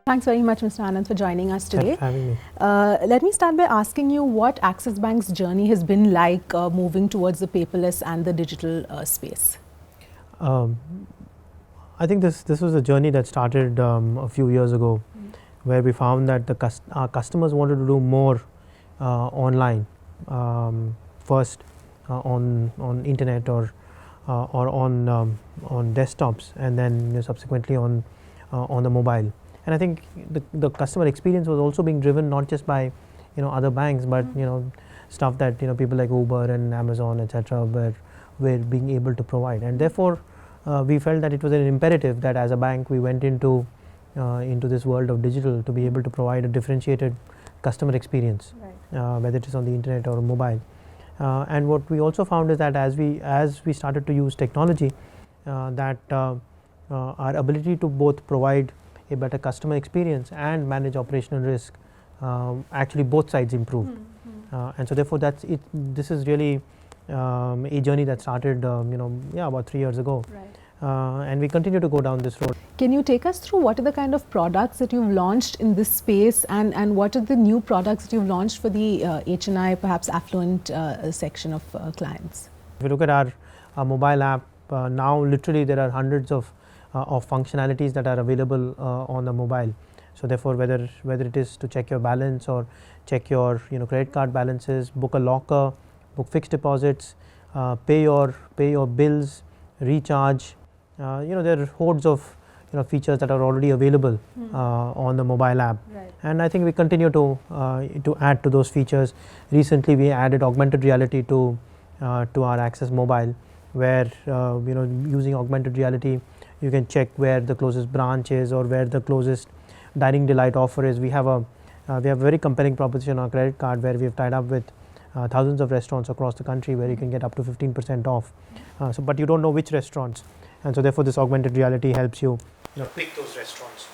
Thanks very much, Mr. Anand, for joining us today. Thanks for having me. Let me start by asking you what Axis Bank's journey has been like moving towards the paperless and the digital space. I think this was a journey that started a few years ago, where we found that our customers wanted to do more online, first on internet or on desktops, and then subsequently on the mobile. And I think the customer experience was also being driven not just by other banks, but stuff that people like Uber and Amazon, etc., were being able to provide. And therefore we felt that it was an imperative that as a bank we went into this world of digital to be able to provide a differentiated customer experience, whether it is on the internet or mobile. And what we also found is that as we started to use technology, that our ability to both provide a better customer experience and manage operational risk, actually both sides improved. And so therefore that's it. This is really a journey that started about 3 years ago. And we continue to go down this road. Can you take us through what are the kind of products that you've launched in this space, and what are the new products that you've launched for the HNI, perhaps affluent section of clients? If you look at our mobile app, now literally there are hundreds of functionalities that are available on the mobile. So therefore whether it is to check your balance or check your credit card balances, book a locker, book fixed deposits, pay your bills, recharge, there are hordes of features that are already available on the mobile app. And I think we continue to add to those features. Recently we added augmented reality to our Axis Mobile, where using augmented reality you can check where the closest branch is or where the closest dining delight offer is. We have a very compelling proposition on our credit card where we have tied up with thousands of restaurants across the country where you can get up to 15% off. But you don't know which restaurants, and so therefore this augmented reality helps you pick those restaurants.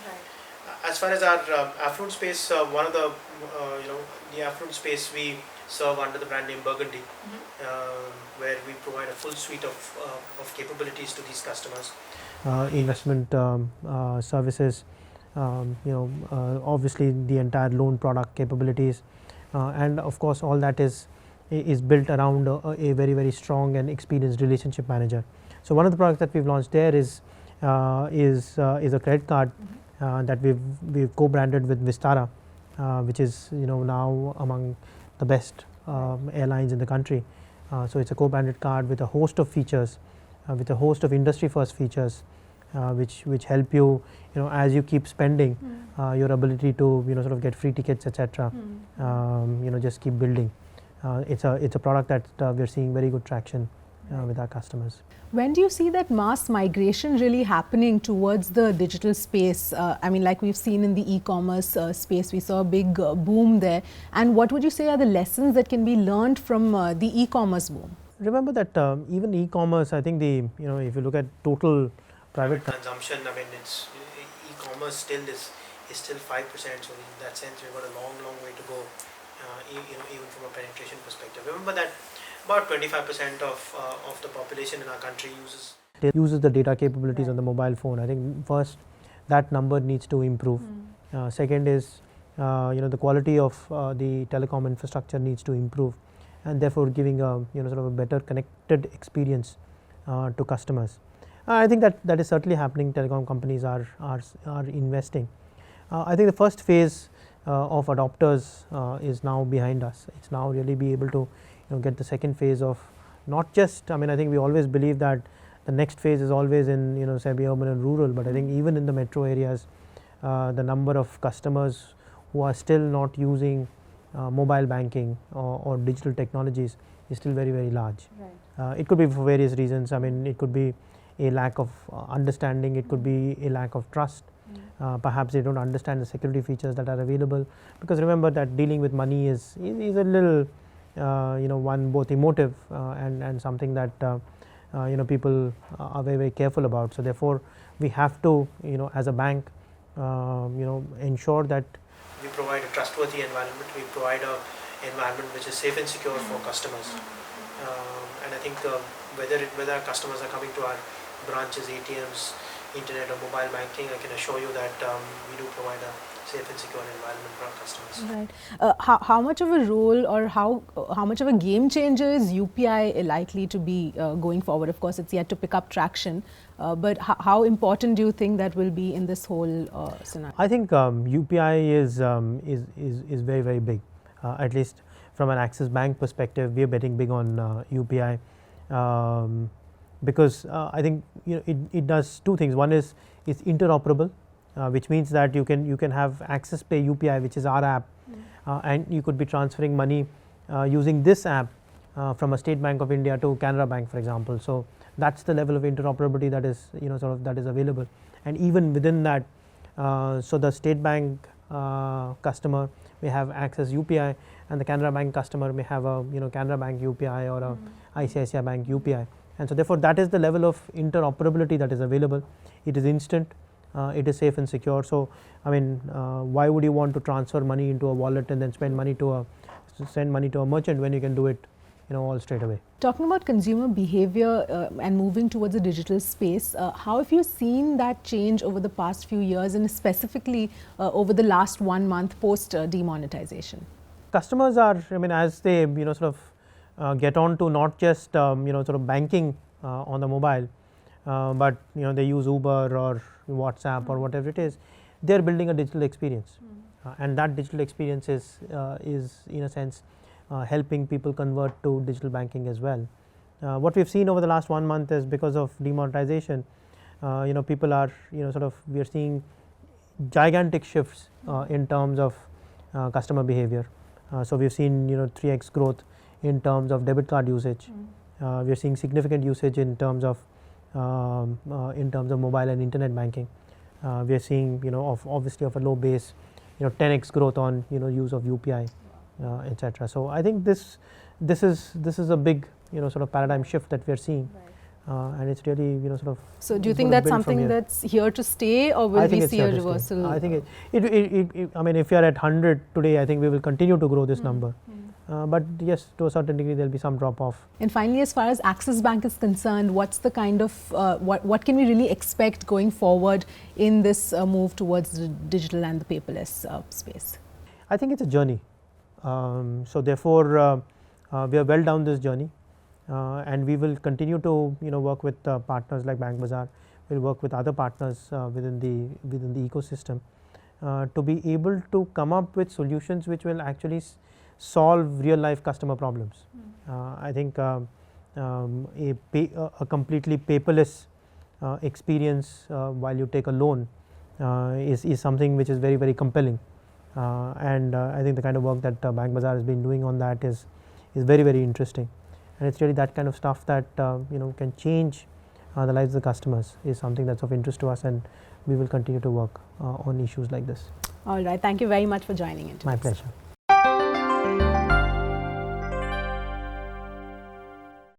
As far as our affluent space, one of the affluent space we serve under the brand name Burgundy, where we provide a full suite of capabilities to these customers. Investment services, obviously the entire loan product capabilities, and of course all that is built around a very, very strong and experienced relationship manager. So one of the products that we've launched there is a credit card that we've co-branded with VISTARA, which is now among the best airlines in the country. So it's a co-branded card with a host of features, with a host of industry first features, which help you as you keep spending, your ability to sort of get free tickets, etc. Just keep building. It's a product that we're seeing very good traction with our customers. When do you see that mass migration really happening towards the digital space? I mean, like we've seen in the e-commerce space, we saw a big boom there. And what would you say are the lessons that can be learned from the e-commerce boom? Remember that even e-commerce, I think if you look at total private consumption, I mean it's e-commerce still is still 5%. So in that sense, we've got a long way to go. Even from a penetration perspective. Remember that about 25% of the population in our country uses the data capabilities on the mobile phone. I think first that number needs to improve. Second is the quality of the telecom infrastructure needs to improve, and therefore giving a sort of a better connected experience to customers. I think that is certainly happening. Telecom companies are investing. I think the first phase of adopters is now behind us. It's now really be able to get the second phase of not just, I mean I think we always believe that the next phase is always in semi-urban and rural, but I think even in the metro areas the number of customers who are still not using mobile banking or digital technologies is still very, very large. It could be for various reasons. I mean it could be a lack of understanding, it could be a lack of trust. Perhaps they don't understand the security features that are available, because remember that dealing with money is a little one both emotive and something that people are very, very careful about. So therefore we have to as a bank ensure that we provide a trustworthy environment, we provide an environment which is safe and secure for customers. And I think whether our customers are coming to our branches, ATMs, internet or mobile banking, I can assure you that we do provide a safe and secure environment for our customers. Right. How much of a role or how much of a game changer is UPI likely to be going forward? Of course, it's yet to pick up traction, but how important do you think that will be in this whole scenario? I think UPI is very, very big. At least from an Axis Bank perspective, we are betting big on UPI. Because I think it does two things. One is it's interoperable, which means that you can have Access Pay UPI, which is our app, and you could be transferring money using this app from a State Bank of India to Canara Bank, for example. So that's the level of interoperability that is that is available. And even within that, so the State Bank customer may have Access UPI, and the Canara Bank customer may have a Canara Bank UPI or a ICICI Bank UPI. And so therefore that is the level of interoperability that is available. It is instant, it is safe and secure. So I mean, why would you want to transfer money into a wallet and then send money to a merchant when you can do it all straight away? Talking about consumer behavior and moving towards a digital space, how have you seen that change over the past few years, and specifically over the last 1 month post demonetization? Customers are, I mean, as they get on to not just banking on the mobile, but they use Uber or WhatsApp or whatever it is, they are building a digital experience, and that digital experience is in a sense helping people convert to digital banking as well. What we've seen over the last 1 month is because of demonetization, people are we are seeing gigantic shifts in terms of customer behavior. So we've seen 3x growth in terms of debit card usage. We are seeing significant usage in terms of mobile and internet banking. We are seeing obviously of a low base 10x growth on use of UPI, etc. So I think this is a big paradigm shift that we are seeing. And it's really So do you think that's something that's here to stay, or will we see a reversal? I think I mean, if you are at 100 today, I think we will continue to grow this number. But yes, to a certain degree there will be some drop off. And finally, as far as Axis Bank is concerned, what's the kind of what can we really expect going forward in this move towards the digital and the paperless space? I think it's a journey. So therefore we are well down this journey, and we will continue to work with partners like BankBazaar. We'll work with other partners within the ecosystem to be able to come up with solutions which will actually solve real life customer problems. I think a completely paperless experience while you take a loan is something which is very, very compelling, and I think the kind of work that BankBazaar has been doing on that is very, very interesting, and it's really that kind of stuff that can change the lives of the customers is something that's of interest to us, and we will continue to work on issues like this. All right, thank you very much for joining in. My pleasure.